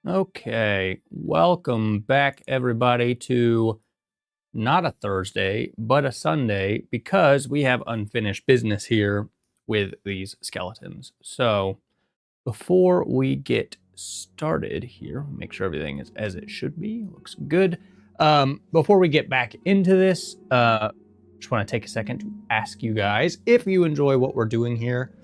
Okay, welcome back everybody to not a Thursday, but a Sunday because we have unfinished business here with these skeletons. So before we get started here, make sure everything is as it should be, looks good. Before we get back into this, just want to take a second to ask you guys if you enjoy what we're doing here.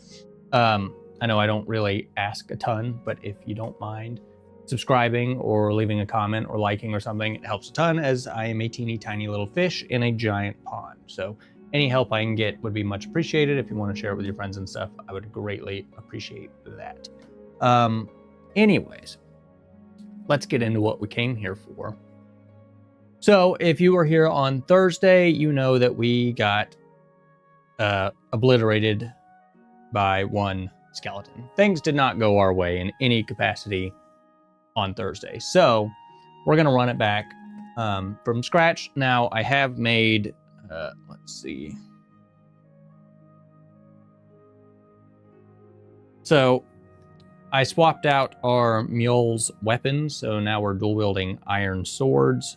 I know I don't really ask a ton, but if you don't mind subscribing or leaving a comment or liking or something, it helps a ton, as I am a teeny tiny little fish in a giant pond. So any help I can get would be much appreciated. If you want to share it with your friends and stuff, I would greatly appreciate that. Anyways, let's get into what we came here for. So if you were here on Thursday, you know that we got obliterated by one skeleton. Things did not go our way in any capacity on Thursday. So we're going to run it back from scratch. Now I have made, let's see. So I swapped out our mule's weapons. So now we're dual wielding iron swords,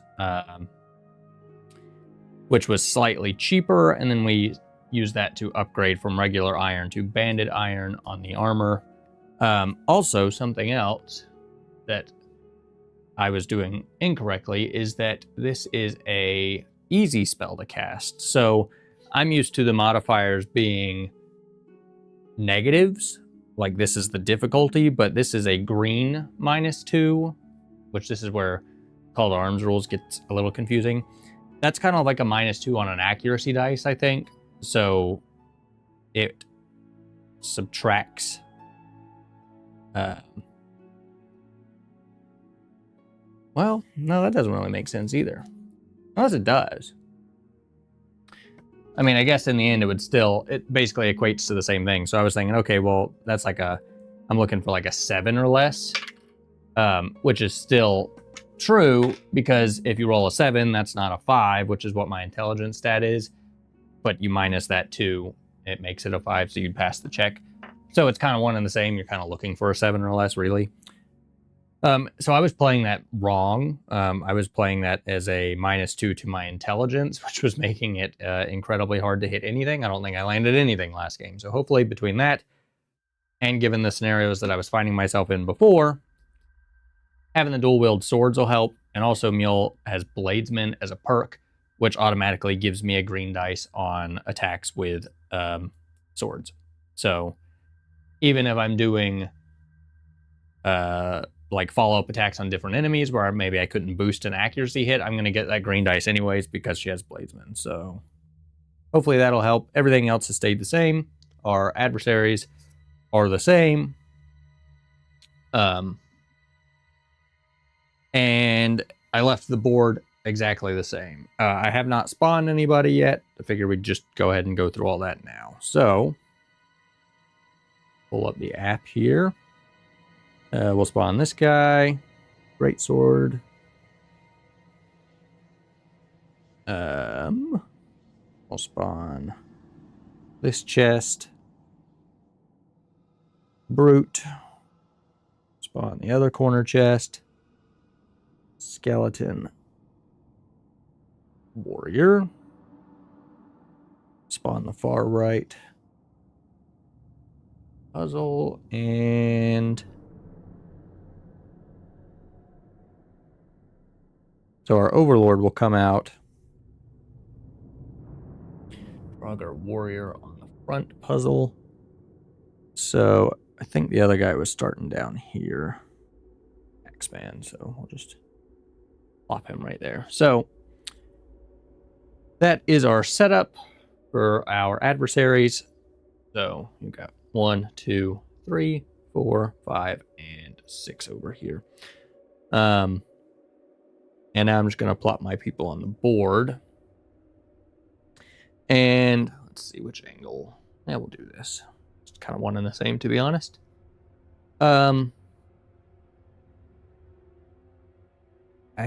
which was slightly cheaper. And then we used that to upgrade from regular iron to banded iron on the armor. Also, something else that I was doing incorrectly is that this is a easy spell to cast. So I'm used to the modifiers being negatives, like this is the difficulty, but this is a green -2, which this is where Call to Arms rules gets a little confusing. That's kind of like a -2 on an accuracy dice, I think. So it subtracts well, no, that doesn't really make sense either. Unless it does. I mean, I guess in the end it basically equates to the same thing. So I was thinking, okay, well, that's like I'm looking for like a 7 or less, which is still true because if you roll a 7, that's not a 5, which is what my intelligence stat is. But you minus that 2, it makes it a 5, so you'd pass the check. So it's kind of one and the same. You're kind of looking for a 7 or less, really. So I was playing that wrong. I was playing that as a -2 to my intelligence, which was making it incredibly hard to hit anything. I don't think I landed anything last game. So hopefully between that and given the scenarios that I was finding myself in before, having the dual wield swords will help. And also Mule has Bladesman as a perk, which automatically gives me a green dice on attacks with swords. So even if I'm doing like follow-up attacks on different enemies where maybe I couldn't boost an accuracy hit, I'm going to get that green dice anyways because she has Bladesman. So hopefully that'll help. Everything else has stayed the same. Our adversaries are the same. And I left the board exactly the same. I have not spawned anybody yet. I figure we'd just go ahead and go through all that now. So pull up the app here. We'll spawn this guy. Great sword. We'll spawn this chest. Brute. Spawn the other corner chest. Skeleton. Warrior. Spawn the far right. Puzzle and so our Overlord will come out. Drag our Warrior on the front puzzle. So I think the other guy was starting down here. X-Man, so we'll just plop him right there. So that is our setup for our adversaries. So you've got 1, 2, 3, 4, 5, and 6 over here. And now I'm just going to plot my people on the board. And let's see which angle. Yeah, we'll do this. It's kind of one and the same, to be honest. I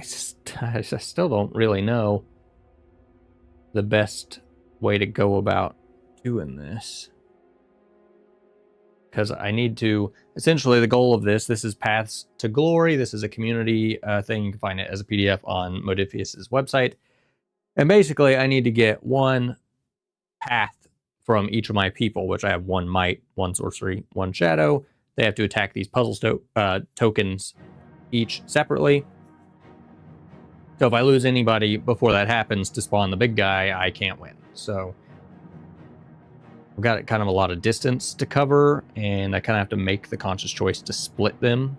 still don't really know the best way to go about doing this. because I need to, essentially the goal of this is Paths to Glory. This is a community thing. You can find it as a PDF on Modifius's website. And basically I need to get one path from each of my people, which I have 1 might, 1 sorcery, 1 shadow. They have to attack these puzzle tokens each separately. So if I lose anybody before that happens to spawn the big guy, I can't win. So I've got kind of a lot of distance to cover, and I kind of have to make the conscious choice to split them.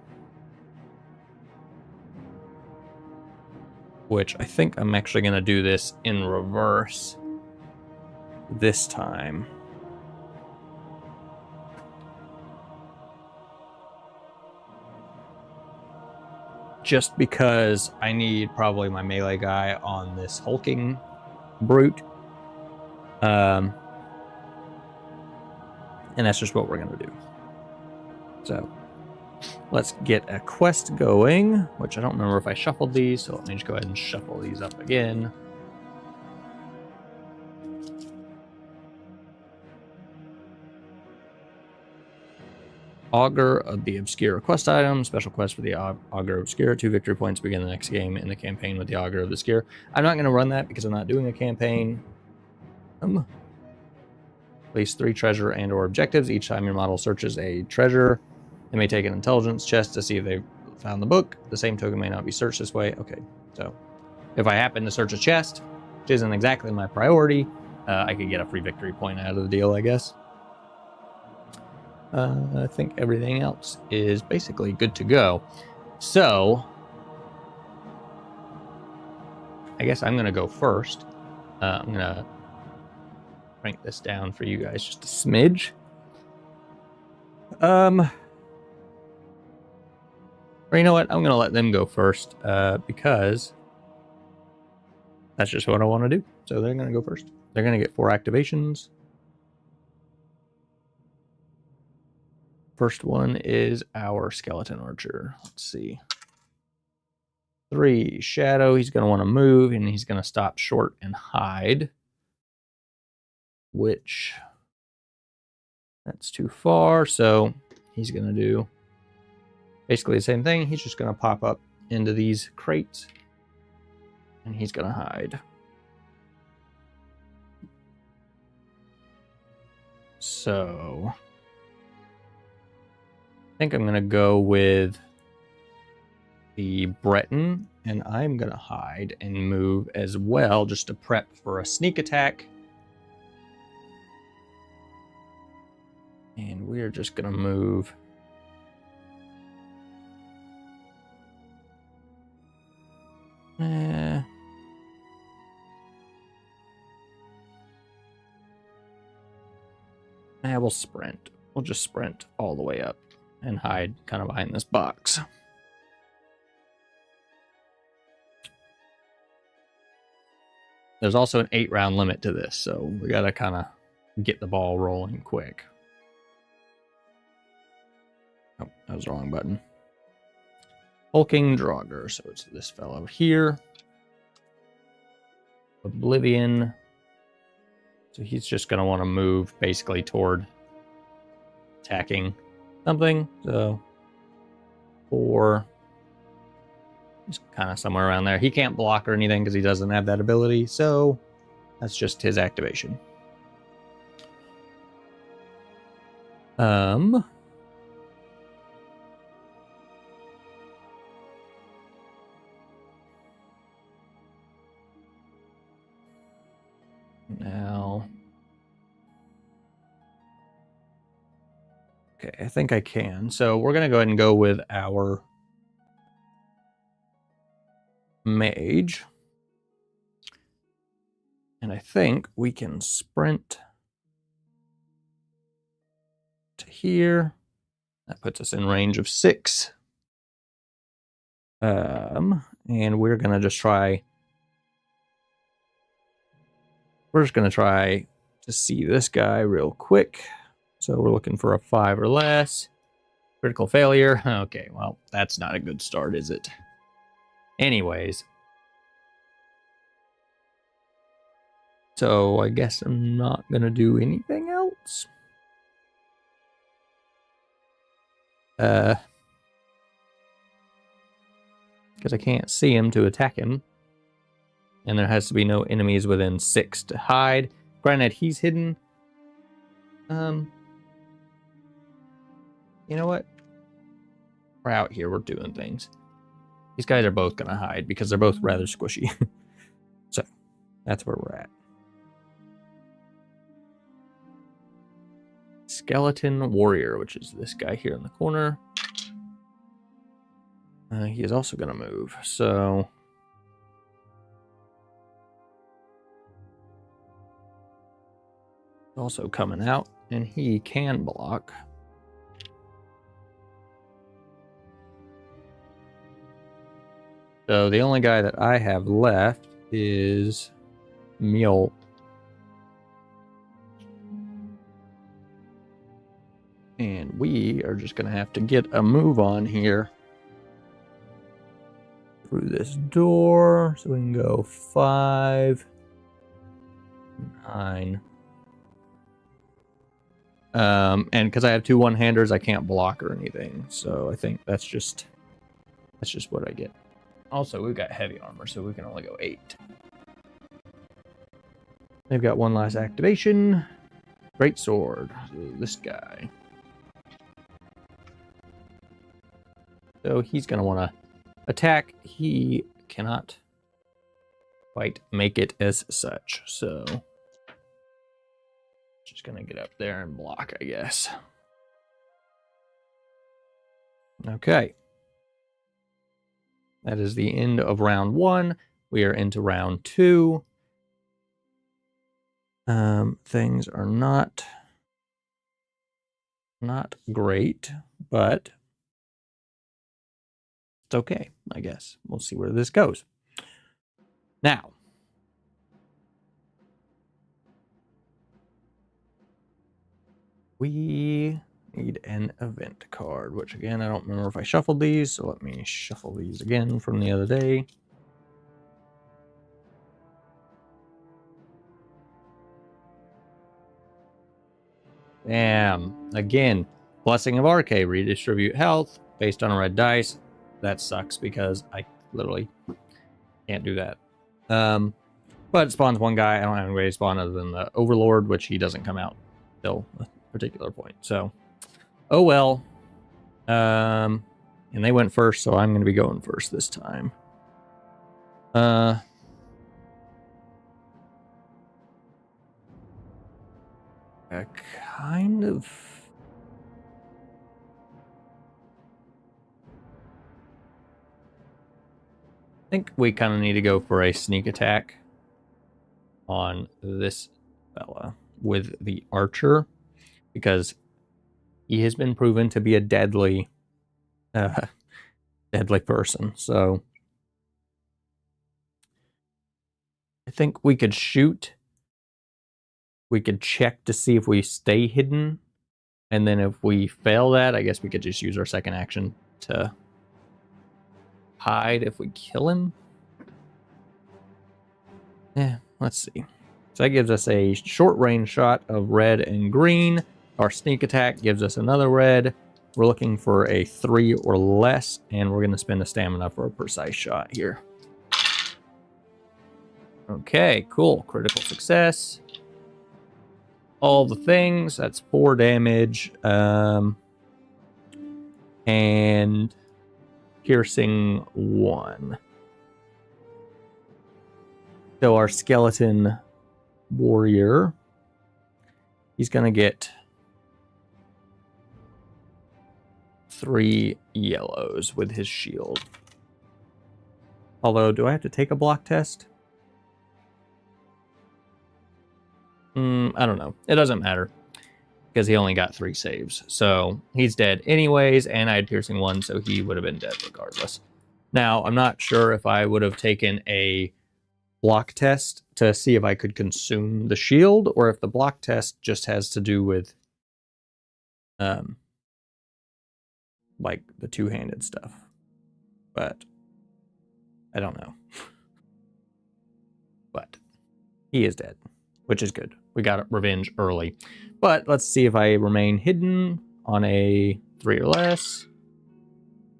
Which I think I'm actually going to do this in reverse this time. Just because I need probably my melee guy on this hulking brute. And that's just what we're going to do. So let's get a quest going, which I don't remember if I shuffled these, so let me just go ahead and shuffle these up again. Augur of the Obscure quest item. Special quest for the Augur Obscure. 2 victory points begin the next game in the campaign with the Augur of the Obscure. I'm not going to run that because I'm not doing a campaign. Place 3 treasure and or objectives. Each time your model searches a treasure, they may take an intelligence chest to see if they've found the book. The same token may not be searched this way. Okay, so if I happen to search a chest, which isn't exactly my priority, I could get a free victory point out of the deal, I guess. I think everything else is basically good to go. So I guess I'm going to go first. I'm going to crank this down for you guys just a smidge. Or you know what? I'm going to let them go first because that's just what I want to do. So they're going to go first. They're going to get 4 activations. First one is our skeleton archer. Let's see. 3 shadow. He's going to want to move, and he's going to stop short and hide. Which, that's too far. So he's going to do basically the same thing. He's just going to pop up into these crates, and he's going to hide. So I think I'm going to go with the Breton, and I'm going to hide and move as well just to prep for a sneak attack. And we're just going to move we'll sprint. We'll just sprint all the way up and hide kind of behind this box. There's also an 8-round limit to this, so we got to kind of get the ball rolling quick. Oh, that was the wrong button. Hulking Draugr, so it's this fellow here. Oblivion. So he's just going to want to move basically toward attacking something. So 4. He's kind of somewhere around there. He can't block or anything because he doesn't have that ability. So that's just his activation. Now, okay, I think I can. So we're going to go ahead and go with our mage. And I think we can sprint to here. That puts us in range of 6. And we're going to just try... We're just going to try to see this guy real quick. So we're looking for a 5 or less. Critical failure. Okay, well, that's not a good start, is it? Anyways. So I guess I'm not going to do anything else. Because I can't see him to attack him. And there has to be no enemies within 6 to hide. Granted, he's hidden. You know what? We're out here. We're doing things. These guys are both going to hide because they're both rather squishy. So, that's where we're at. Skeleton Warrior, which is this guy here in the corner. He is also going to move. So, also coming out, and he can block. So the only guy that I have left is Mule. And we are just going to have to get a move on here. Through this door. So we can go 5, 9. And because I have 2 one-handers, I can't block or anything. So I think that's just what I get. Also, we've got heavy armor, so we can only go 8. They've got one last activation. Great sword. So this guy. So he's going to want to attack. He cannot quite make it as such. So just going to get up there and block, I guess. Okay. That is the end of round 1. We are into round 2. Things are not great, but it's okay, I guess. We'll see where this goes. Now, we need an event card, which again, I don't remember if I shuffled these, so let me shuffle these again from the other day. Damn. Again, Blessing of Arche, redistribute health based on a red dice. That sucks because I literally can't do that. But it spawns one guy. I don't have any way to spawn other than the Overlord, which he doesn't come out till a particular point. So, oh well. And they went first, so I'm going to be going first this time. Kind of. I think we kind of need to go for a sneak attack on this fella with the archer, because he has been proven to be a deadly person. So I think we could shoot. We could check to see if we stay hidden. And then if we fail that, I guess we could just use our second action to hide if we kill him. Yeah, let's see. So that gives us a short range shot of red and green. Our sneak attack gives us another red. We're looking for a 3 or less, and we're going to spend a stamina for a precise shot here. Okay, cool. Critical success. All the things. That's 4 damage. And piercing 1. So our skeleton warrior, he's going to get 3 yellows with his shield. Although, do I have to take a block test? I don't know. It doesn't matter because he only got 3 saves. So he's dead anyways, and I had piercing 1, so he would have been dead regardless. Now, I'm not sure if I would have taken a block test to see if I could consume the shield, or if the block test just has to do with like the 2-handed stuff. But I don't know. But he is dead, which is good. We got revenge early. But let's see if I remain hidden on a 3 or less.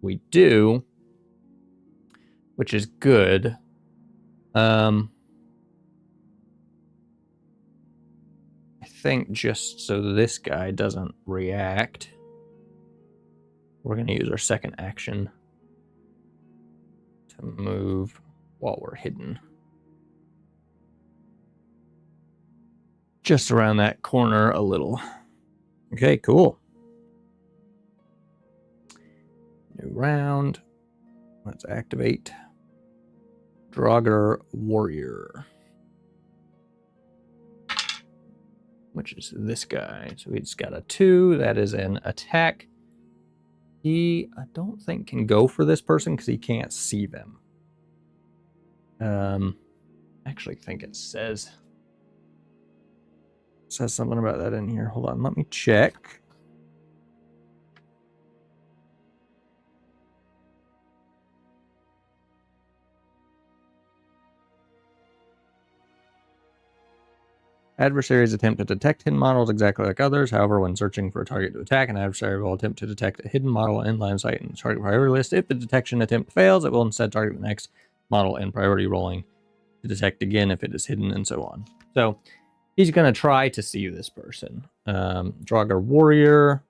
we do, which is good. I think just so this guy doesn't react, we're going to use our second action to move while we're hidden. Just around that corner a little. Okay, cool. New round. Let's activate Draugr Warrior, which is this guy. So he's got a 2. That is an attack. He, I don't think, can go for this person because he can't see them. I actually think it says something about that in here. Hold on, let me check. Adversaries attempt to detect hidden models exactly like others. However, when searching for a target to attack, an adversary will attempt to detect a hidden model in line of sight in the target priority list. If the detection attempt fails, it will instead target the next model in priority rolling to detect again if it is hidden, and so on. So he's going to try to see this person. Draugr Warrior.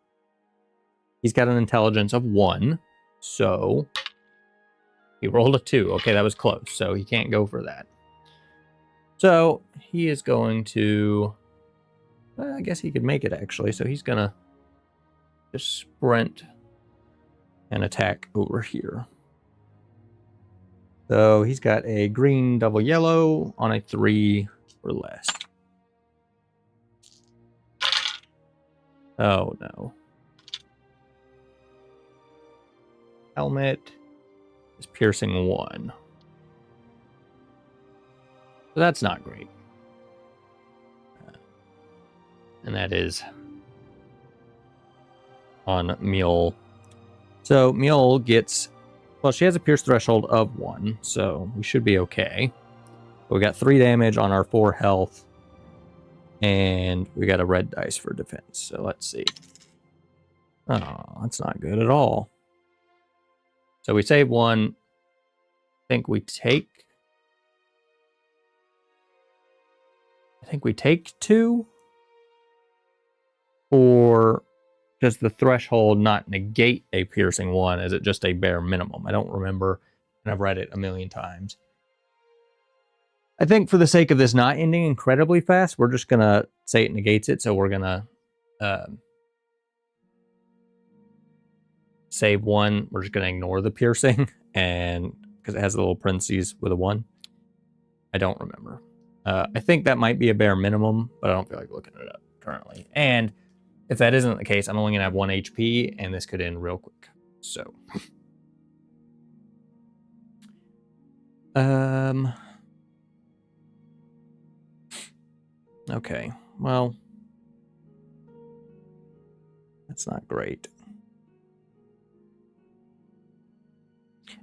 He's got an intelligence of 1, so he rolled a 2. Okay, that was close, so he can't go for that. So he is going to, I guess he could make it actually. So he's going to just sprint and attack over here. So he's got a green double yellow on a 3 or less. Oh no. Helmet is piercing 1. So that's not great. And that is on Mule. So Mule gets, well, she has a pierce threshold of 1, so we should be okay. We got 3 damage on our 4 health, and we got a red dice for defense. So let's see. Oh, that's not good at all. So we save 1. I think we take 2. Or does the threshold not negate a piercing 1? Is it just a bare minimum? I don't remember, and I've read it a million times. I think for the sake of this not ending incredibly fast, we're just going to say it negates it. So we're going to save 1. We're just going to ignore the piercing, and because it has the little parentheses with a 1. I don't remember. I think that might be a bare minimum, but I don't feel like looking it up currently. And if that isn't the case, I'm only going to have 1 HP, and this could end real quick. So, okay, well, that's not great.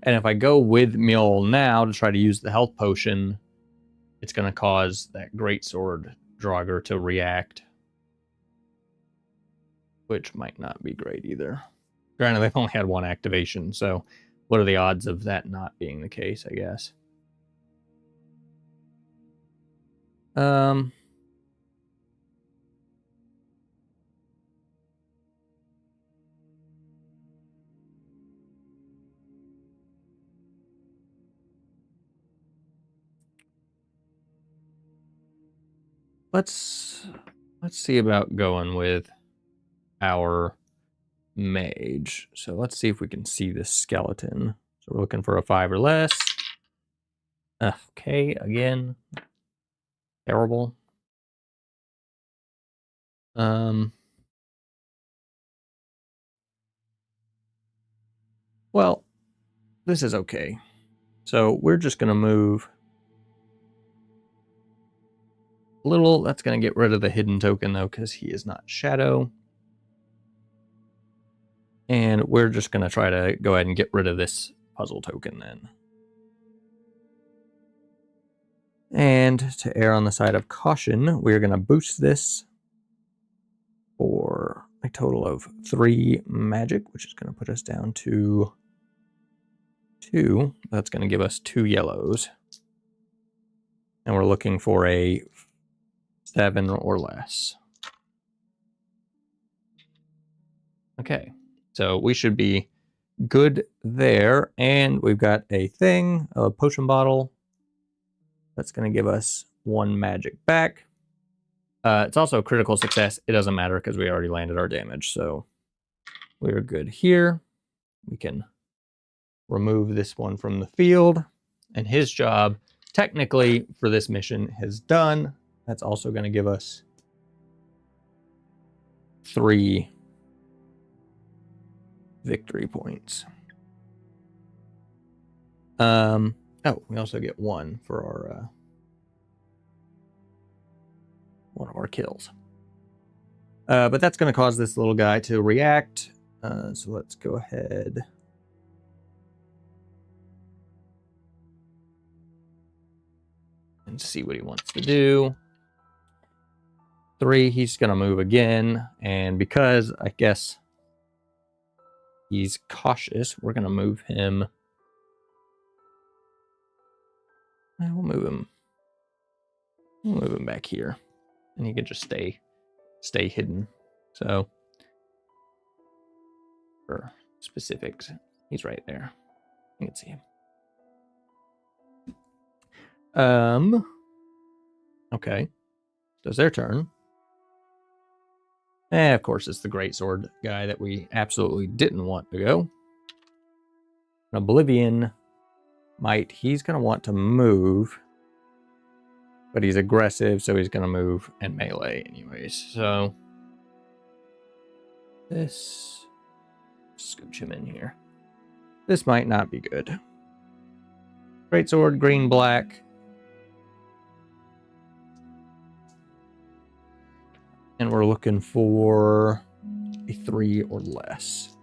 And if I go with Mule now to try to use the health potion, it's going to cause that greatsword Draugr to react, which might not be great either. Granted, they've only had 1 activation, so what are the odds of that not being the case, I guess? Let's see about going with our mage. So let's see if we can see this skeleton. So we're looking for a 5 or less. Okay, again. Terrible. Well, this is okay. So we're just going to move a little. That's going to get rid of the hidden token, though, because he is not shadow. And we're just going to try to go ahead and get rid of this puzzle token then. And to err on the side of caution, we're going to boost this for a total of 3 magic, which is going to put us down to 2. That's going to give us 2 yellows. And we're looking for a 7 or less. Okay, so we should be good there. And we've got a thing, a potion bottle. That's going to give us 1 magic back. It's also a critical success. It doesn't matter because we already landed our damage. So we're good here. We can remove this one from the field. And his job, technically, for this mission is done. That's also going to give us 3 victory points. Oh, we also get 1 for our one of our kills. But that's going to cause this little guy to react. So let's go ahead. And see what he wants to do. 3, he's going to move again. And because I guess he's cautious, we're going to move him. We'll move him. We'll move him back here. And he can just stay hidden. So for specifics, he's right there. You can see him. Okay. So it's their turn. Of course, it's the greatsword guy that we absolutely didn't want to go. Oblivion might. He's going to want to move. But he's aggressive, so he's going to move and melee anyways. So this, scooch him in here. This might not be good. Greatsword, green, black. And we're looking for a 3 or less.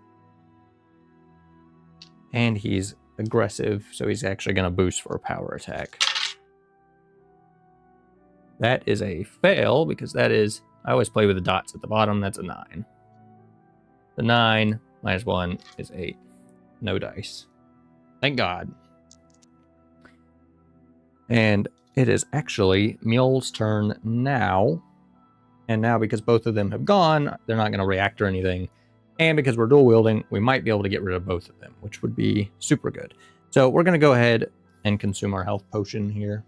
And he's aggressive, so he's actually going to boost for a power attack. That is a fail, because that is... I always play with the dots at the bottom. That's a 9. The 9 minus 1 is 8. No dice. Thank God. And it is actually Mule's turn now. And now, because both of them have gone, they're not going to react or anything. And because we're dual wielding, we might be able to get rid of both of them, which would be super good. So we're going to go ahead and consume our health potion here,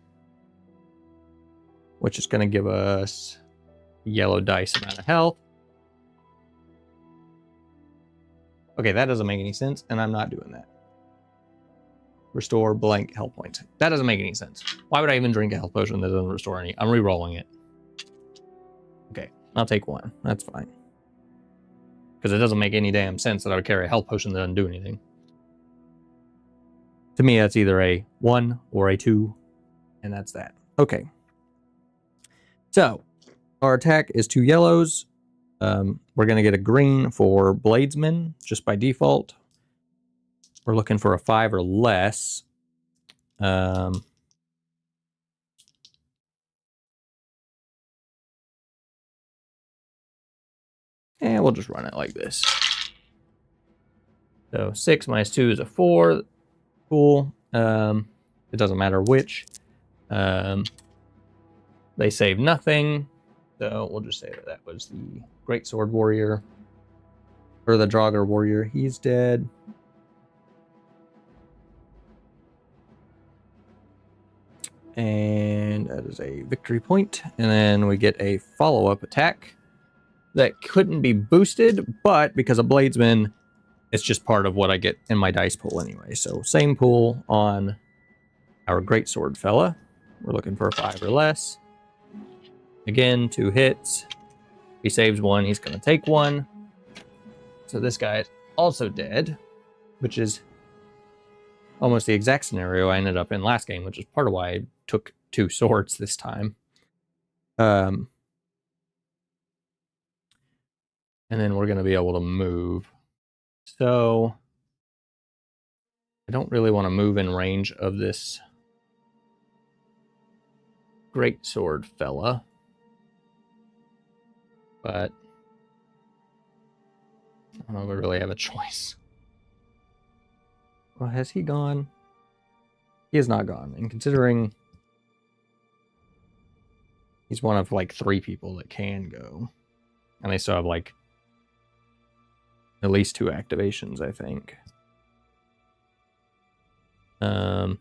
which is going to give us yellow dice amount of health. Okay, that doesn't make any sense, and I'm not doing that. Restore blank health points. That doesn't make any sense. Why would I even drink a health potion that doesn't restore any? I'm re-rolling it. Okay, I'll take 1. That's fine. Because it doesn't make any damn sense that I would carry a health potion that doesn't do anything. To me, that's either a 1 or a 2, and that's that. Okay. So, our attack is 2 yellows. We're going to get a green for Bladesman, just by default. We're looking for a 5 or less. And we'll just run it like this. So 6 minus 2 is a 4. Cool. It doesn't matter which. They save nothing. So we'll just say that that was the Greatsword Warrior. Or the Draugr Warrior. He's dead. And that is a victory point. And then we get a follow-up attack that couldn't be boosted, but because of Bladesman, it's just part of what I get in my dice pool anyway. So same pool on our Greatsword fella. We're looking for a 5 or less. Again, 2 hits. He saves 1, he's going to take 1. So this guy is also dead, which is almost the exact scenario I ended up in last game, which is part of why I took 2 swords this time. And then we're going to be able to move. So I don't really want to move in range of this Greatsword fella. But I don't know if we really have a choice. Well, has he gone? He is not gone. And considering he's one of like 3 people that can go. And they still have like at least 2 activations, I think. I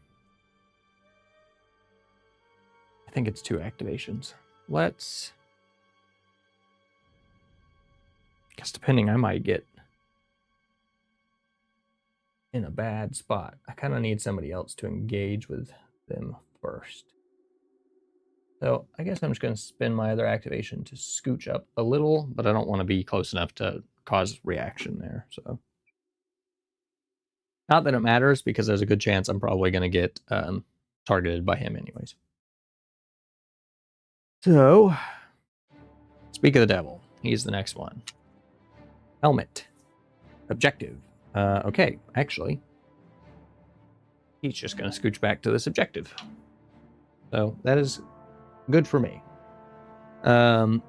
think it's 2 activations. Let's... I guess depending, I might get in a bad spot. I kind of need somebody else to engage with them first. So I guess I'm just going to spin my other activation to scooch up a little, but I don't want to be close enough to cause reaction there. So not that it matters, because there's a good chance I'm probably going to get targeted by him anyways. So, speak of the devil. He's the next one. Helmet. Objective. Okay, actually, he's just going to scooch back to this objective. So that is good for me. I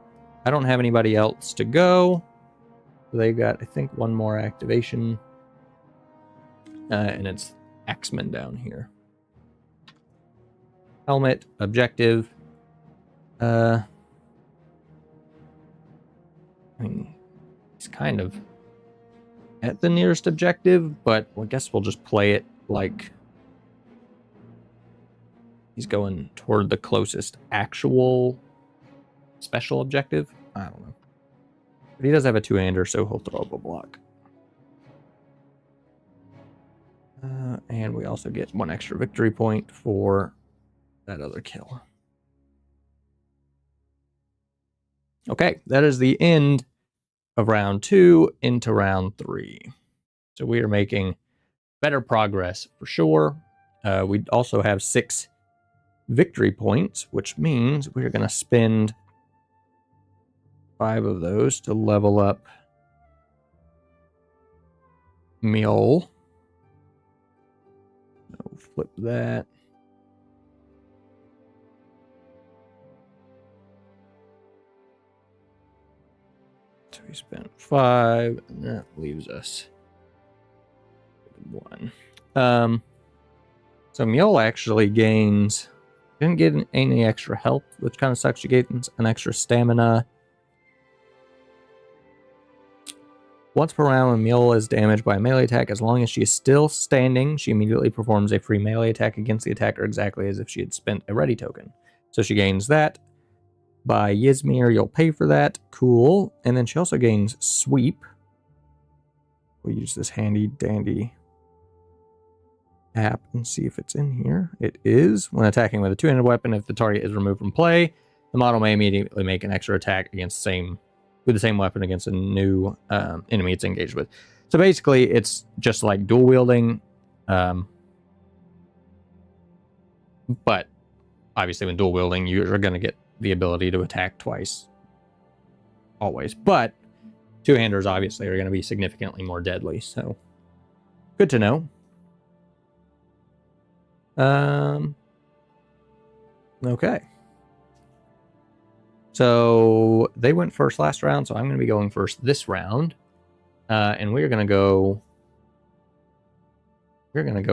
don't have anybody else to go. They've got, I think, 1 more activation. And it's Axeman down here. Helmet, objective. I mean, he's kind of at the nearest objective, but I guess we'll just play it like he's going toward the closest actual special objective. I don't know. But he does have a 2-hander, so he'll throw up a block. And we also get 1 extra victory point for that other kill. Okay, that is the end of round 2 into round 3. So we are making better progress for sure. We also have 6 victory points, which means we're going to spend 5 of those to level up Mule. So flip that. So we spent 5, and that leaves us 1. So Mule actually gains, didn't get any extra health, which kind of sucks. She gains an extra stamina. Once per round, when Mule is damaged by a melee attack, as long as she is still standing, she immediately performs a free melee attack against the attacker exactly as if she had spent a ready token. So she gains that. By Ysmir, you'll pay for that. Cool. And then she also gains Sweep. We'll use this handy dandy app and see if it's in here. It is. When attacking with a 2-handed weapon, if the target is removed from play, the model may immediately make an extra attack against with the same weapon against a new enemy it's engaged with. So basically, it's just like dual wielding. But obviously, when dual wielding, you're going to get the ability to attack twice. Always. But 2-handers obviously are going to be significantly more deadly. So good to know. Okay. So they went first last round, so I'm going to be going first this round. And we're going to go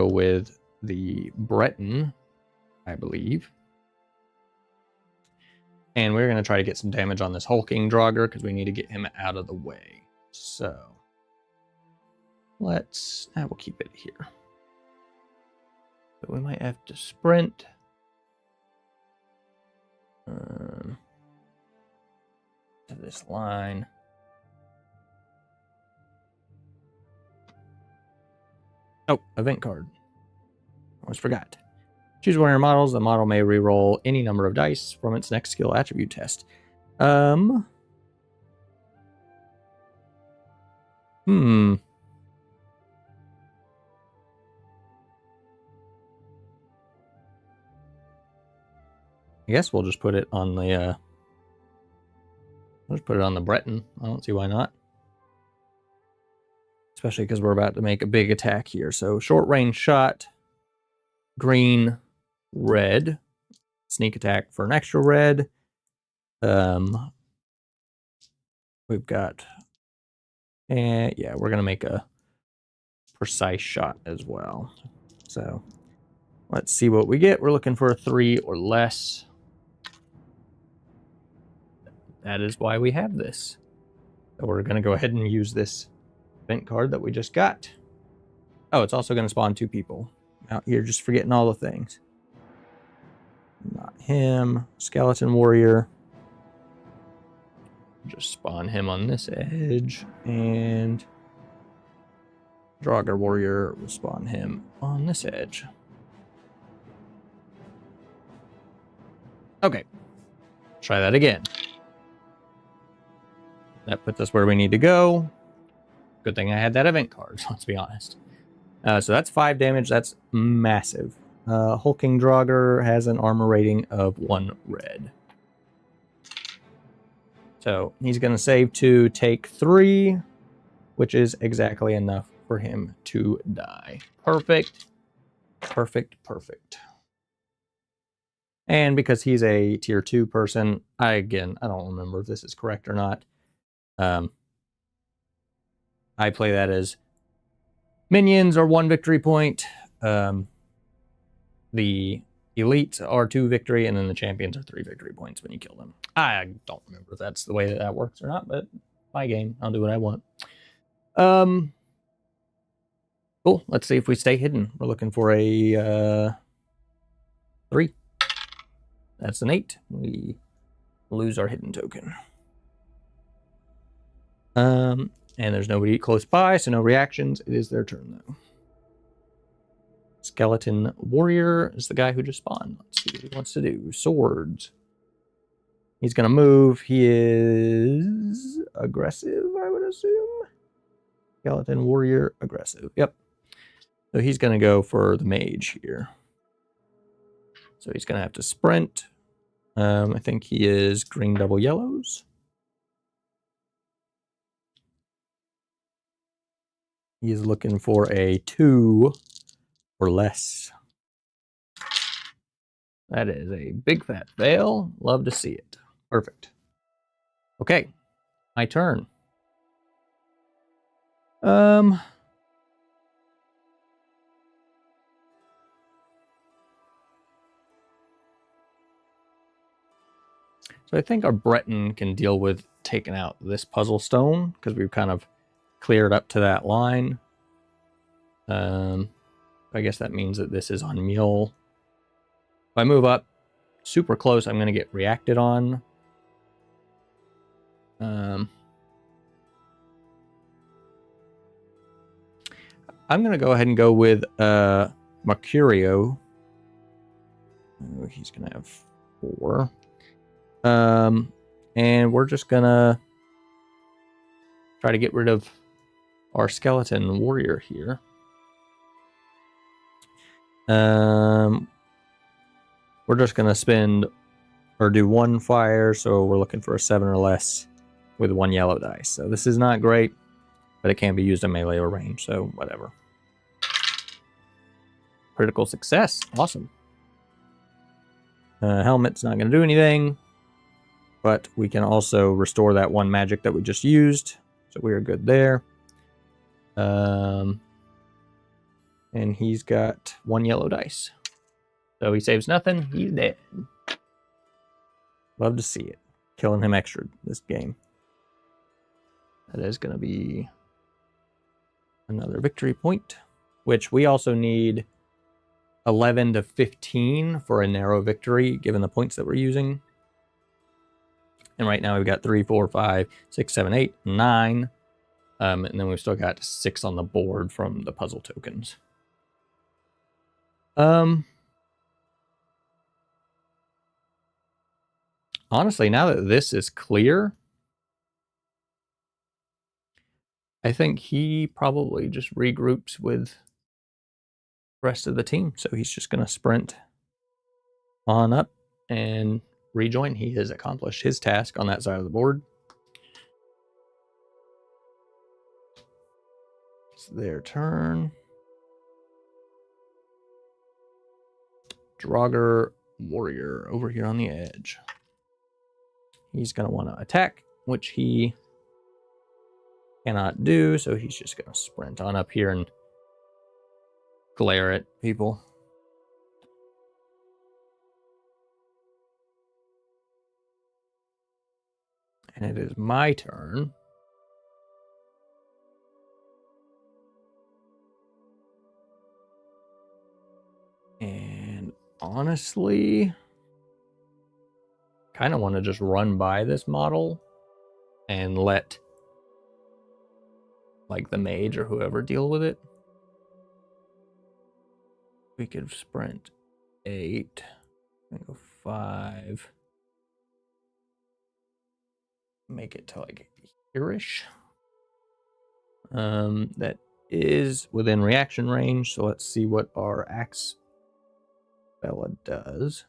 with the Breton, I believe. And we're going to try to get some damage on this hulking Draugr because we need to get him out of the way. So we'll keep it here. But we might have to sprint. To this line. Oh, event card. Almost forgot. Choose one of your models. The model may reroll any number of dice from its next skill attribute test. I guess we'll just put it on the Breton. I don't see why not. Especially because we're about to make a big attack here. So short range shot, green, red, sneak attack for an extra red. We've got, yeah, we're gonna make a precise shot as well. So let's see what we get. We're looking for a 3 or less. That is why we have this. So we're going to go ahead and use this event card that we just got. Oh, it's also going to spawn 2 people. Out here just forgetting all the things. Not him. Skeleton Warrior. Just spawn him on this edge. And Draugr Warrior will spawn him on this edge. Okay. Try that again. That puts us where we need to go. Good thing I had that event card, let's be honest. So that's 5 damage. That's massive. Hulking Draugr has an armor rating of 1 red. So he's going to save 2, take 3, which is exactly enough for him to die. Perfect. Perfect, perfect. And because he's a tier 2 person, I don't remember if this is correct or not. I play that as minions are 1 victory point. The elites are 2 victory, and then the champions are 3 victory points when you kill them. I don't remember if that's the way that works or not, but my game, I'll do what I want. Cool. Let's see if we stay hidden. We're looking for a 3. That's an 8. We lose our hidden token. And there's nobody close by, so no reactions. It is their turn, though. Skeleton Warrior is the guy who just spawned. Let's see what he wants to do. Swords. He's going to move. He is aggressive, I would assume. Skeleton Warrior, aggressive. Yep. So he's going to go for the mage here. So he's going to have to sprint. I think he is green double yellows. He's looking for a 2 or less. That is a big fat fail. Love to see it. Perfect. Okay, my turn. So I think our Breton can deal with taking out this puzzle stone because we've kind of cleared up to that line. I guess that means that this is on Mule. If I move up super close, I'm going to get reacted on. I'm going to go ahead and go with Mercurio. Oh, he's going to have 4. And we're just going to try to get rid of our skeleton warrior here. We're just going to spend or do 1 fire, so we're looking for a 7 or less with 1 yellow dice. So this is not great, but it can be used in melee or range, so whatever. Critical success. Awesome. Helmet's not going to do anything, but we can also restore that 1 magic that we just used, so we are good there. And he's got 1 yellow dice. So he saves nothing. He's dead. Love to see it. Killing him extra this game. That is going to be another victory point, which we also need 11 to 15 for a narrow victory, given the points that we're using. And right now we've got 3, 4, 5, 6, 7, 8, 9. And then we've still got 6 on the board from the puzzle tokens. Honestly, now that this is clear, I think he probably just regroups with the rest of the team. So he's just going to sprint on up and rejoin. He has accomplished his task on that side of the board. It's their turn. Draugr Warrior over here on the edge. He's going to want to attack, which he cannot do, so he's just going to sprint on up here and glare at people. And it is my turn. And honestly, kind of want to just run by this model and let like the mage or whoever deal with it. We could sprint 8 and go 5. Make it to like here-ish. That is within reaction range, so let's see what our axe fella does.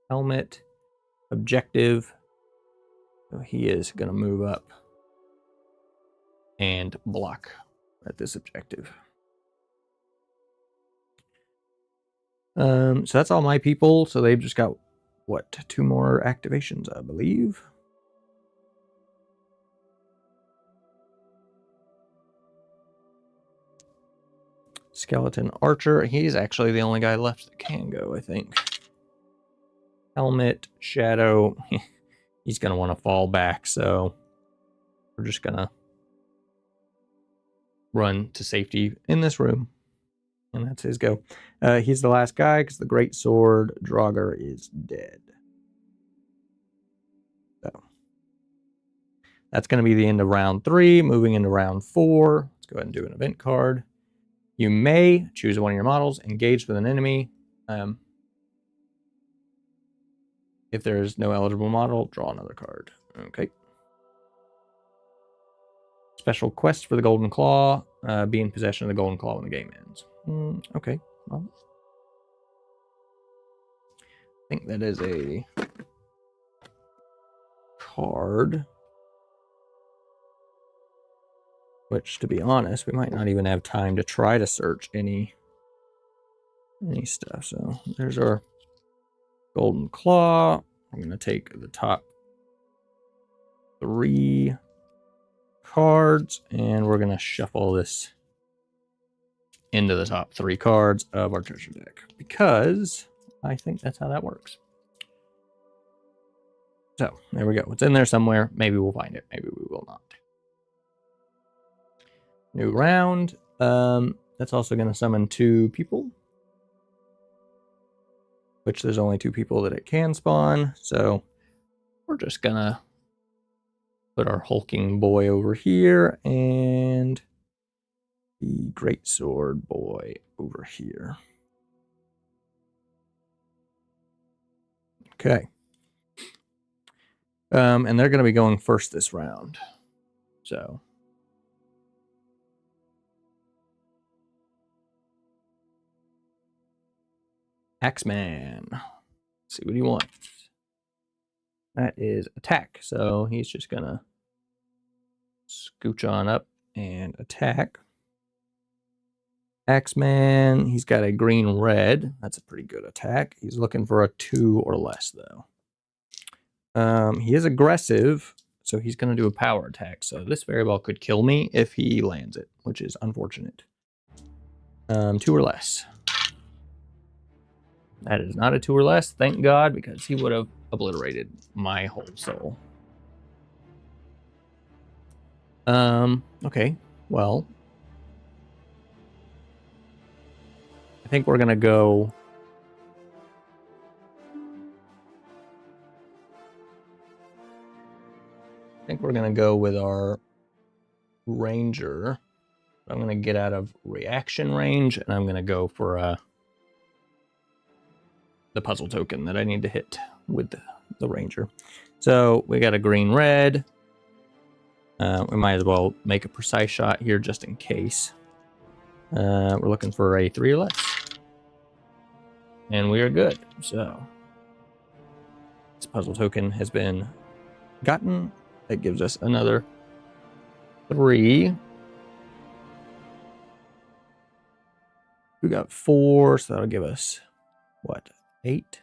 Helmet, objective. So he is going to move up and block at this objective. So that's all my people. So they've just got, what, 2 more activations, I believe. Skeleton Archer. He's actually the only guy left that can go, I think. Helmet, Shadow. He's going to want to fall back, so we're just going to run to safety in this room. And that's his go. He's the last guy because the Great Sword Draugr is dead. So that's going to be the end of round 3. Moving into round 4. Let's go ahead and do an event card. You may choose one of your models, engage with an enemy. If there is no eligible model, draw another card. Okay. Special quest for the Golden Claw. Be in possession of the Golden Claw when the game ends. Okay. Well, I think that is a card. Which, to be honest, we might not even have time to try to search any stuff. So there's our Golden Claw. I'm going to take the top 3 cards, and we're going to shuffle this into the top 3 cards of our treasure deck, because I think that's how that works. So there we go. It's in there somewhere. Maybe we'll find it. Maybe we will not. New round. That's also going to summon 2 people, which there's only 2 people that it can spawn. So we're just going to put our hulking boy over here and the great sword boy over here. Okay. And they're going to be going first this round. So Axeman. Let's see what he wants. That is attack. So he's just going to scooch on up and attack. Axeman, he's got a green-red. That's a pretty good attack. He's looking for a 2 or less, though. He is aggressive, so he's going to do a power attack. So this very well could kill me if he lands it, which is unfortunate. 2 or less. That is not a 2 or less, thank God, because he would have obliterated my whole soul. Okay, well, I think we're gonna go. I think we're gonna go with our ranger. I'm gonna get out of reaction range, and I'm gonna go for the puzzle token that I need to hit with the ranger. So we got a green-red. We might as well make a precise shot here just in case. We're looking for a 3 or less. And we are good. So this puzzle token has been gotten. That gives us another 3. We got 4, so that'll give us, what, 8?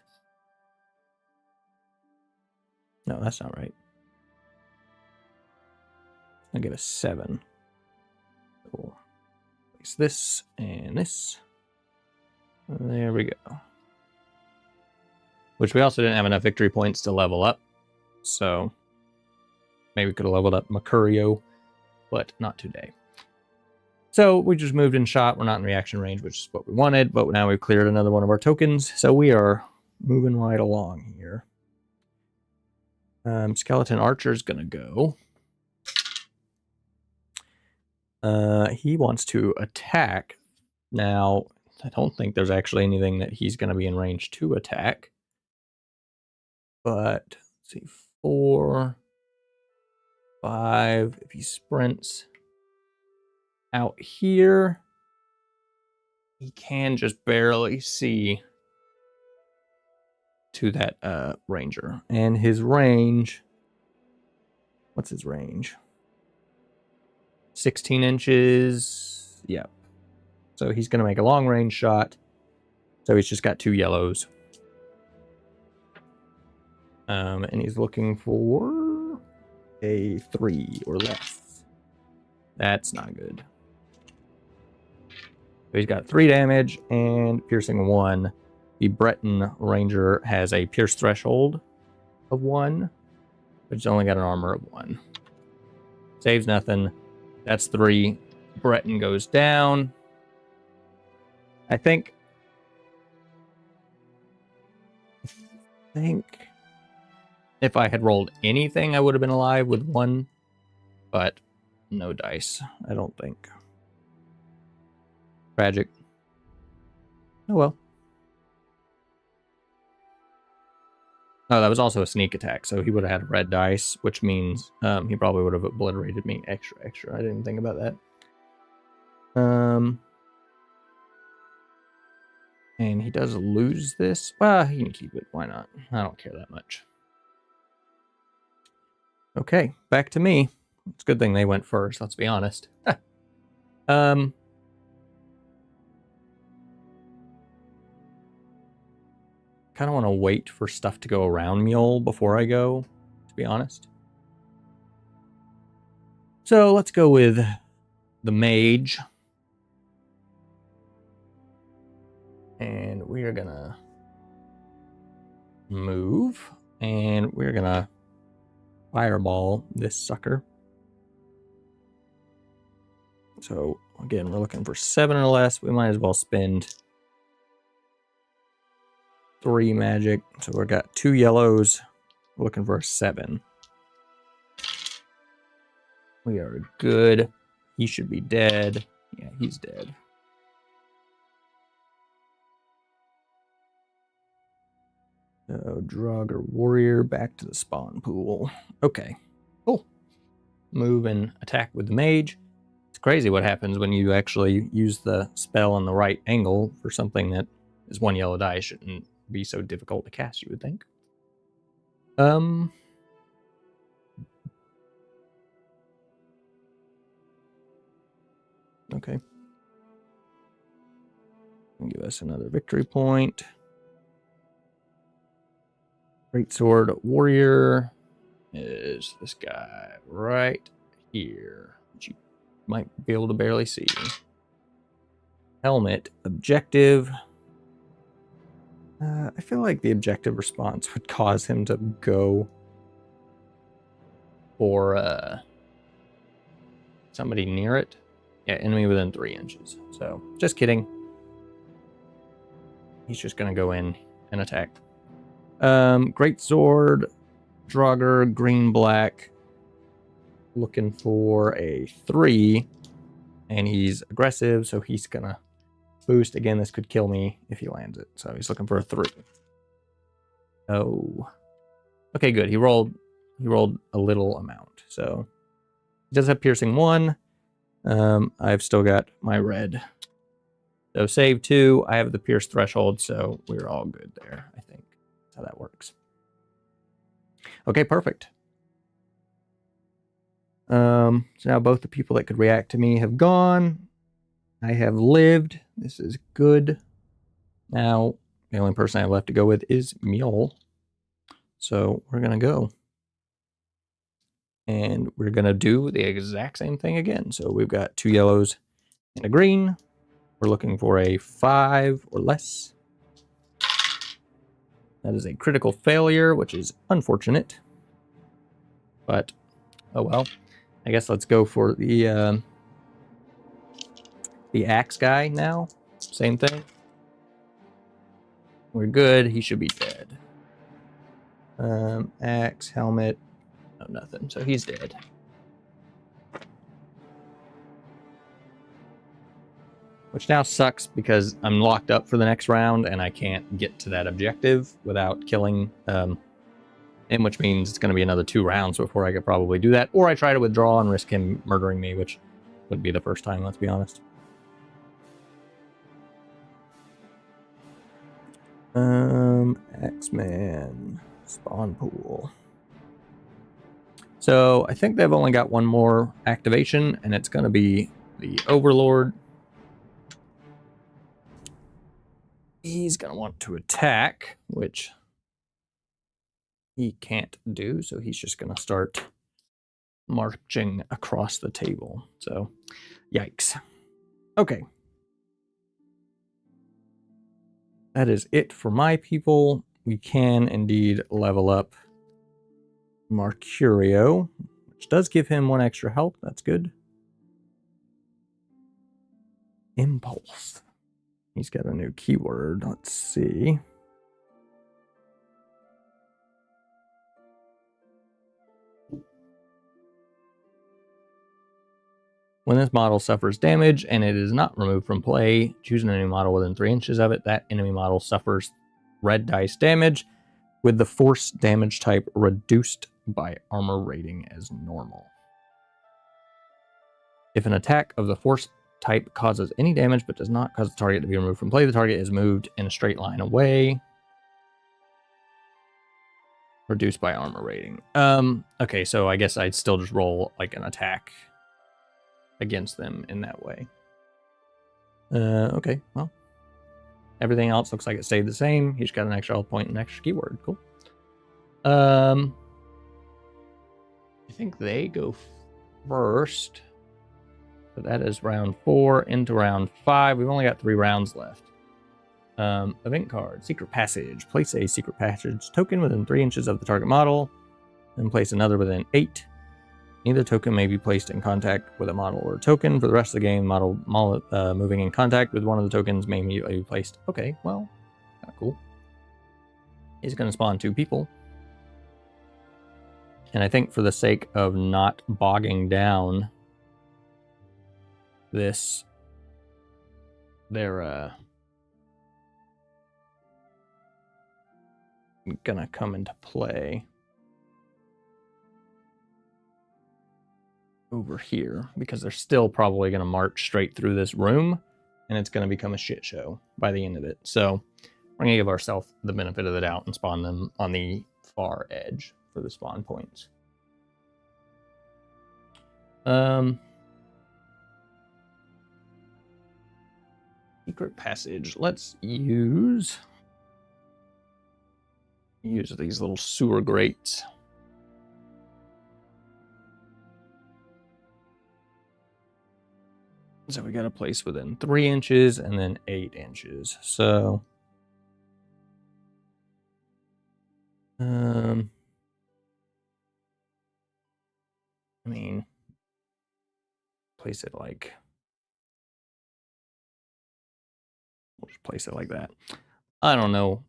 No, that's not right. I'll give us 7. replace this and this. There we go. Which we also didn't have enough victory points to level up. So maybe we could have leveled up Mercurio, but not today. So we just moved in shot. We're not in reaction range, which is what we wanted, but now we've cleared another one of our tokens. So we are moving right along here. Skeleton Archer's gonna go. He wants to attack. Now, I don't think there's actually anything that he's gonna be in range to attack. But let's see, 4, 5. If he sprints out here, he can just barely see to that ranger. And his range, what's his range? 16 inches. Yep. So he's going to make a long range shot. So he's just got 2 yellows. And he's looking for a 3 or less. That's not good. So he's got 3 damage and piercing 1. The Breton Ranger has a pierce threshold of 1, but it's only got an armor of 1. Saves nothing. That's 3. Breton goes down. I think if I had rolled anything, I would have been alive with 1, but no dice, I don't think. Tragic. Oh well. Oh, that was also a sneak attack, so he would have had red dice, which means he probably would have obliterated me extra. I didn't think about that. And he does lose this. Well, he can keep it. Why not? I don't care that much. Okay, back to me. It's a good thing they went first, let's be honest. Kind of want to wait for stuff to go around Mule before I go, to be honest. So let's go with the mage. And we are going to move. And we're going to fireball this sucker. So again, we're looking for 7 or less. We might as well spend 3 magic. So we've got 2 yellows. We're looking for a 7. We are good. He should be dead. Yeah, he's dead. So drug or warrior back to the spawn pool. Okay, cool. Move and attack with the mage. It's crazy what happens when you actually use the spell in the right angle for something that is 1 yellow die. Shouldn't be so difficult to cast, you would think. Okay. Give us another victory point. Greatsword warrior is this guy right here, which you might be able to barely see. Helmet objective. I feel like the objective response would cause him to go for somebody near it. Yeah, enemy within 3 inches. So, just kidding. He's just going to go in and attack. Greatsword, Draugr, green-black. Looking for a 3. And he's aggressive, so he's going to boost. Again, this could kill me if he lands it. So he's looking for a 3. Oh. Okay, good. He rolled a little amount. So he does have piercing 1. I've still got my red. So save 2. I have the pierce threshold, so we're all good there, I think. That's how that works. Okay, perfect. So now both the people that could react to me have gone. I have lived. This is good. Now, the only person I have left to go with is Mule. So we're going to go. And we're going to do the exact same thing again. So we've got 2 yellows and a green. We're looking for a 5 or less. That is a critical failure, which is unfortunate. But, oh well. I guess let's go for the axe guy now. Same thing. We're good. He should be dead. Axe, helmet. No, nothing. So he's dead. Which now sucks because I'm locked up for the next round and I can't get to that objective without killing, and which means it's going to be another 2 rounds before I could probably do that. Or I try to withdraw and risk him murdering me, which would be the first time, let's be honest. X-Man spawn pool. So I think they've only got one more activation, and it's going to be the Overlord. He's going to want to attack, which he can't do, so he's just going to start marching across the table. So, yikes. Okay. That is it for my people. We can indeed level up Mercurio, which does give him 1 extra health. That's good. Impulse. He's got a new keyword. Let's see. When this model suffers damage and it is not removed from play, choose an enemy model within 3 inches of it. That enemy model suffers red dice damage with the force damage type reduced by armor rating as normal. If an attack of the force type causes any damage but does not cause the target to be removed from play, the target is moved in a straight line away. Reduced by armor rating. Okay, so I guess I'd still just roll like an attack against them in that way. Okay, well. Everything else looks like it stayed the same. He's got an extra health point and an extra keyword. Cool. I think they go first. So that is round 4 into round 5. We've only got 3 rounds left. Event card. Secret passage. Place a secret passage token within 3 inches of the target model. Then place another within 8. Neither token may be placed in contact with a model or a token. For the rest of the game, model moving in contact with one of the tokens may immediately be placed. Okay, well, kind of cool. He's going to spawn 2 people. And I think for the sake of not bogging down this, they're gonna come into play over here because they're still probably going to march straight through this room and it's going to become a shit show by the end of it. So we're going to give ourselves the benefit of the doubt and spawn them on the far edge for the spawn points. Secret passage. Let's use these little sewer grates. So we got a place within 3 inches and then 8 inches. So, I mean, place it like, we'll just place it like that. I don't know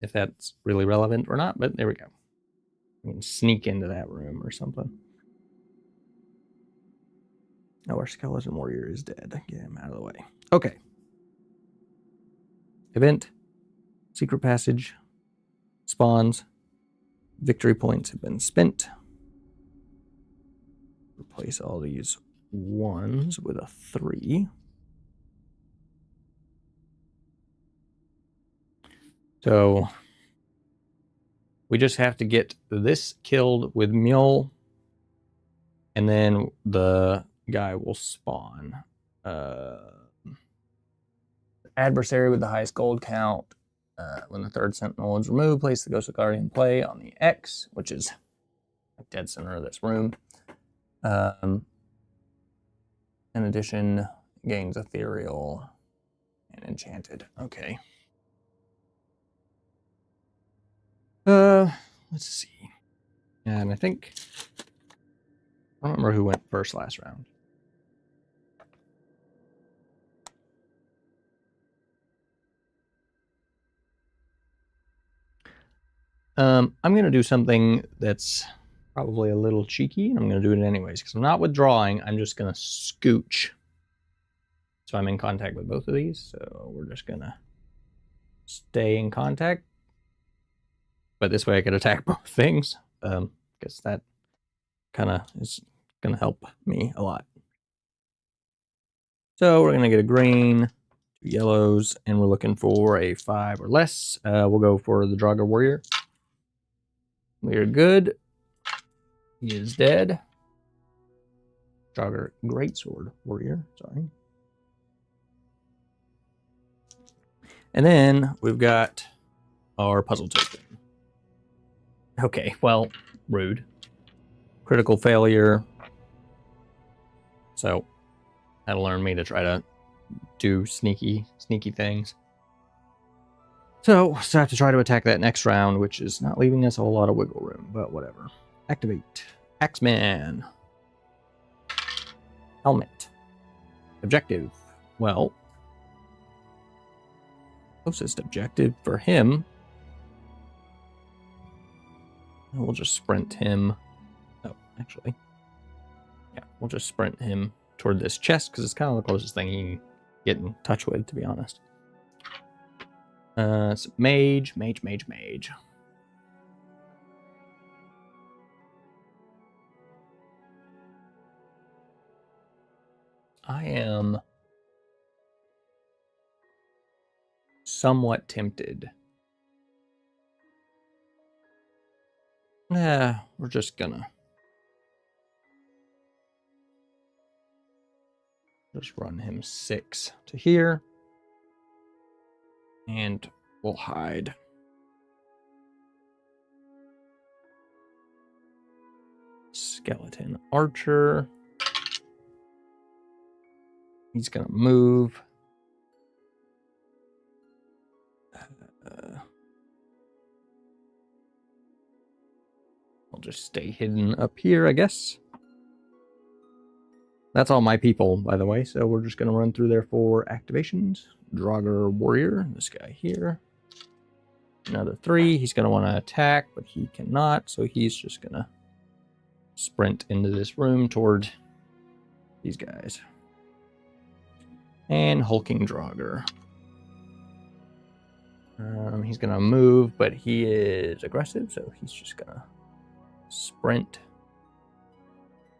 if that's really relevant or not, but there we go. We can sneak into that room or something. Oh, our skeleton warrior is dead. Get him out of the way. Okay. Event. Secret passage. Spawns. Victory points have been spent. Replace all these 1s with a 3. So we just have to get this killed with Mule, and then the guy will spawn. Adversary with the highest gold count. When the 3rd sentinel is removed, place the Ghost of Guardian play on the X, which is like dead center of this room. In addition, Gains ethereal and enchanted. Okay. Let's see. And I think I don't remember who went first last round. I'm gonna do something that's probably a little cheeky, and I'm gonna do it anyways because I'm not withdrawing. I'm just gonna scooch. So I'm in contact with both of these. So we're just gonna stay in contact. But this way I could attack both things. Guess that kind of is gonna help me a lot. So we're gonna get a green, 2 yellows, and we're looking for a 5 or less. We'll go for the Draugr Warrior. We are good. He is dead. Draugr Greatsword Warrior, sorry. And then we've got our puzzle token. Okay, well, rude. Critical failure. So that'll learn me to try to do sneaky things. So I have to try to attack that next round, which is not leaving us a whole lot of wiggle room, but whatever. Activate. Axeman. Helmet. Objective. Well, closest objective for him. We'll just sprint him. Oh, actually. Yeah, we'll just sprint him toward this chest because it's kind of the closest thing he can get in touch with, to be honest. So mage. I am somewhat tempted. Yeah, we're just gonna just run him 6 to here. And we'll hide. Skeleton archer. He's gonna move. I'll just stay hidden up here, I guess. That's all my people, by the way, so we're just gonna run through there for activations. Draugr Warrior, this guy here. Another 3. He's gonna want to attack, but he cannot, so he's just gonna sprint into this room toward these guys. And hulking Draugr. He's gonna move, but he is aggressive, so he's just gonna sprint.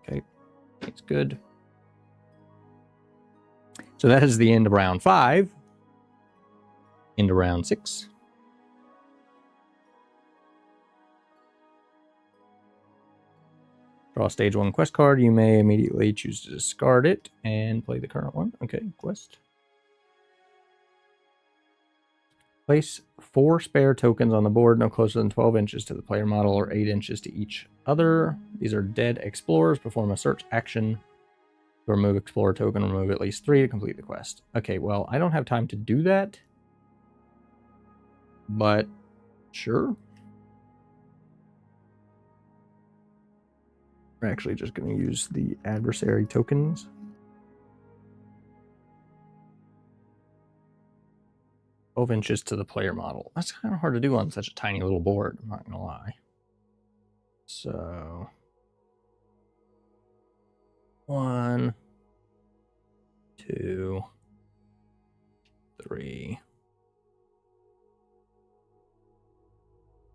Okay, that's good. So that is the end of round 5. Into round 6. Draw stage 1 quest card. You may immediately choose to discard it and play the current one. Okay, quest. Place 4 spare tokens on the board no closer than 12 inches to the player model or 8 inches to each other. These are dead explorers. Perform a search action. To remove explorer token, remove at least 3 to complete the quest. Okay, well, I don't have time to do that. But sure. We're actually just going to use the adversary tokens. Inches to the player model. That's kind of hard to do on such a tiny little board, I'm not gonna lie. So 1, 2, 3,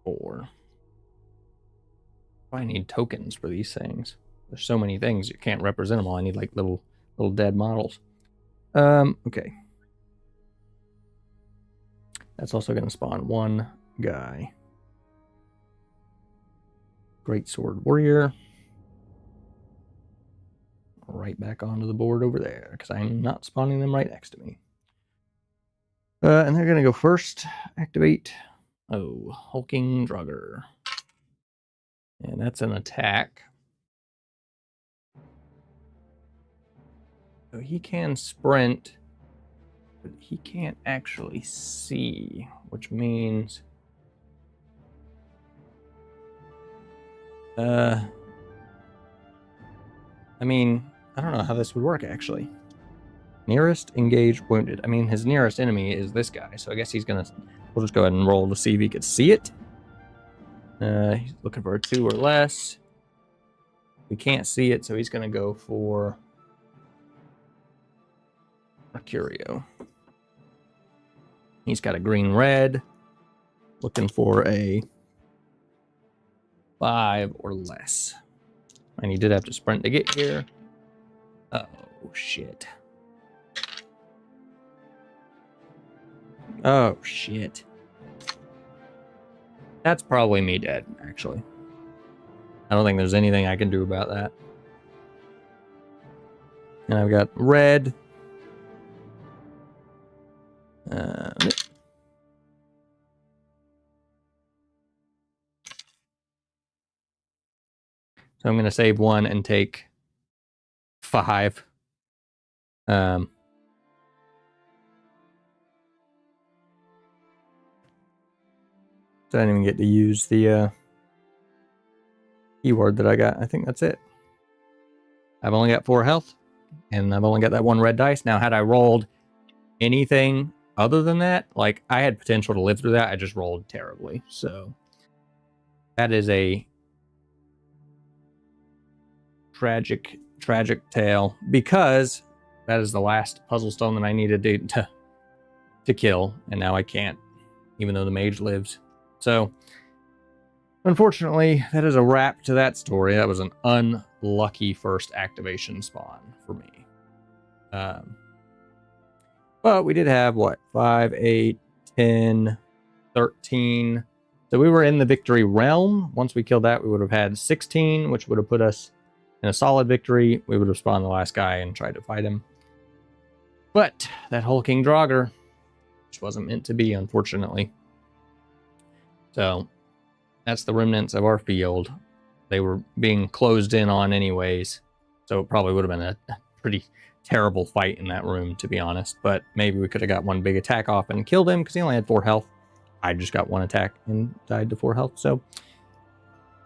4. I need tokens for these things. There's so many things you can't represent them all. I need like little dead models. Okay. That's also going to spawn 1 guy. Greatsword Warrior. Right back onto the board over there, because I'm not spawning them right next to me. And they're going to go first. Activate. Oh, hulking Draugr. And that's an attack. So he can sprint, but he can't actually see, which means I mean, I don't know how this would work actually. Nearest engaged wounded. I mean, his nearest enemy is this guy, so I guess he's gonna. We'll just go ahead and roll to see if he could see it. He's looking for a 2 or less. We can't see it, so he's gonna go for Mercurio. He's got a green-red. Looking for a 5 or less. And he did have to sprint to get here. Oh, shit. Oh, shit. That's probably me dead, actually. I don't think there's anything I can do about that. And I've got red. So I'm going to save 1 and take 5. So I didn't even get to use the keyword that I got. I think that's it. I've only got 4 health, and I've only got that 1 red dice. Now, had I rolled anything other than that, like, I had potential to live through that. I just rolled terribly. So that is a tragic tale, because that is the last puzzle stone that I needed to kill, and now I can't, even though the mage lives. So unfortunately, that is a wrap to that story. That was an unlucky first activation spawn for me. But we did have, what, 5, 8, 10, 13. So we were in the victory realm. Once we killed that, we would have had 16, which would have put us in a solid victory. We would have spawned the last guy and tried to fight him. But that hulking Draugr, which wasn't meant to be, unfortunately. So that's the remnants of our field. They were being closed in on anyways. So it probably would have been a pretty terrible fight in that room, to be honest. But maybe we could have got 1 big attack off and killed him, because he only had 4 health. I just got 1 attack and died to 4 health. So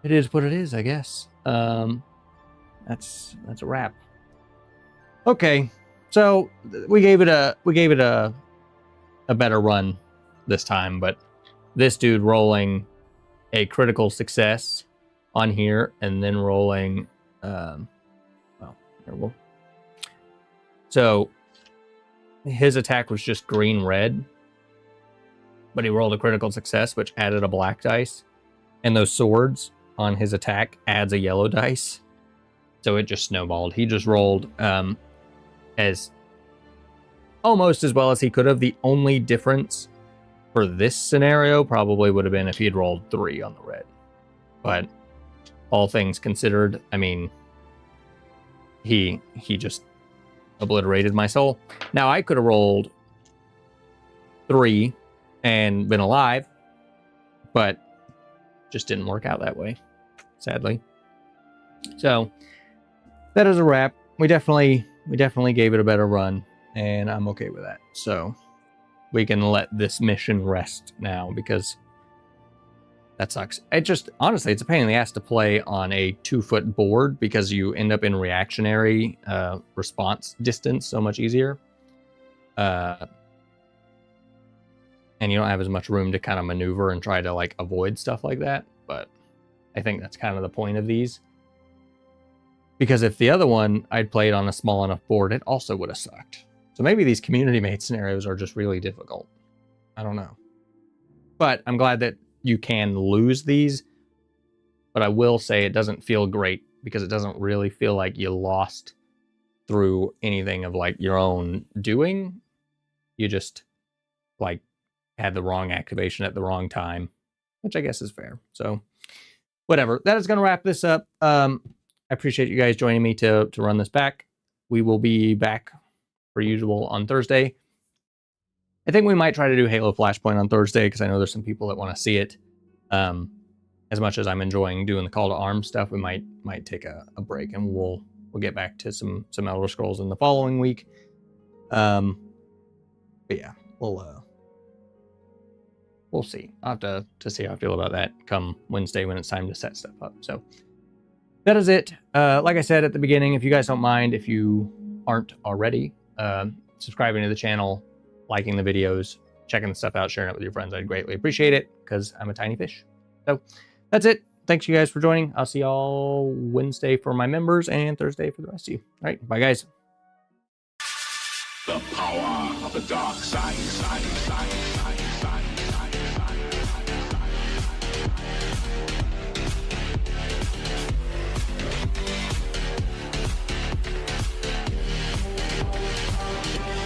it is what it is, I guess. That's a wrap. Okay, so we gave it a better run this time, but this dude rolling a critical success on here and then rolling so his attack was just green-red, but he rolled a critical success, which added a black dice, and those swords on his attack adds a yellow dice. So it just snowballed. He just rolled as almost as well as he could have. The only difference for this scenario probably would have been if he had rolled 3 on the red. But all things considered, I mean, he just obliterated my soul. Now, I could have rolled 3 and been alive, but just didn't work out that way, sadly. So that is a wrap. We definitely gave it a better run, and I'm okay with that. So we can let this mission rest now, because that sucks. It just, honestly, it's a pain in the ass to play on a 2-foot board, because you end up in reactionary response distance so much easier. And you don't have as much room to kind of maneuver and try to, like, avoid stuff like that. But I think that's kind of the point of these. Because if the other one I'd played on a small enough board, it also would have sucked. So maybe these community made scenarios are just really difficult. I don't know. But I'm glad that you can lose these. But I will say it doesn't feel great, because it doesn't really feel like you lost through anything of, like, your own doing. You just, like, had the wrong activation at the wrong time, which I guess is fair. So whatever. That is going to wrap this up. I appreciate you guys joining me to run this back. We will be back per usual on Thursday. I think we might try to do Halo Flashpoint on Thursday, because I know there's some people that want to see it. As much as I'm enjoying doing the Call to Arms stuff, we might take a break, and we'll we'll get back to some Elder Scrolls in the following week. But yeah, we'll see. I'll have to see how I feel about that come Wednesday when it's time to set stuff up. So that is it. Like I said at the beginning, if you guys don't mind, if you aren't already, subscribing to the channel, liking the videos, checking the stuff out, sharing it with your friends, I'd greatly appreciate it because I'm a tiny fish. So that's it. Thanks you guys for joining. I'll see y'all Wednesday for my members and Thursday for the rest of you. All right, bye guys. The power of the dark side.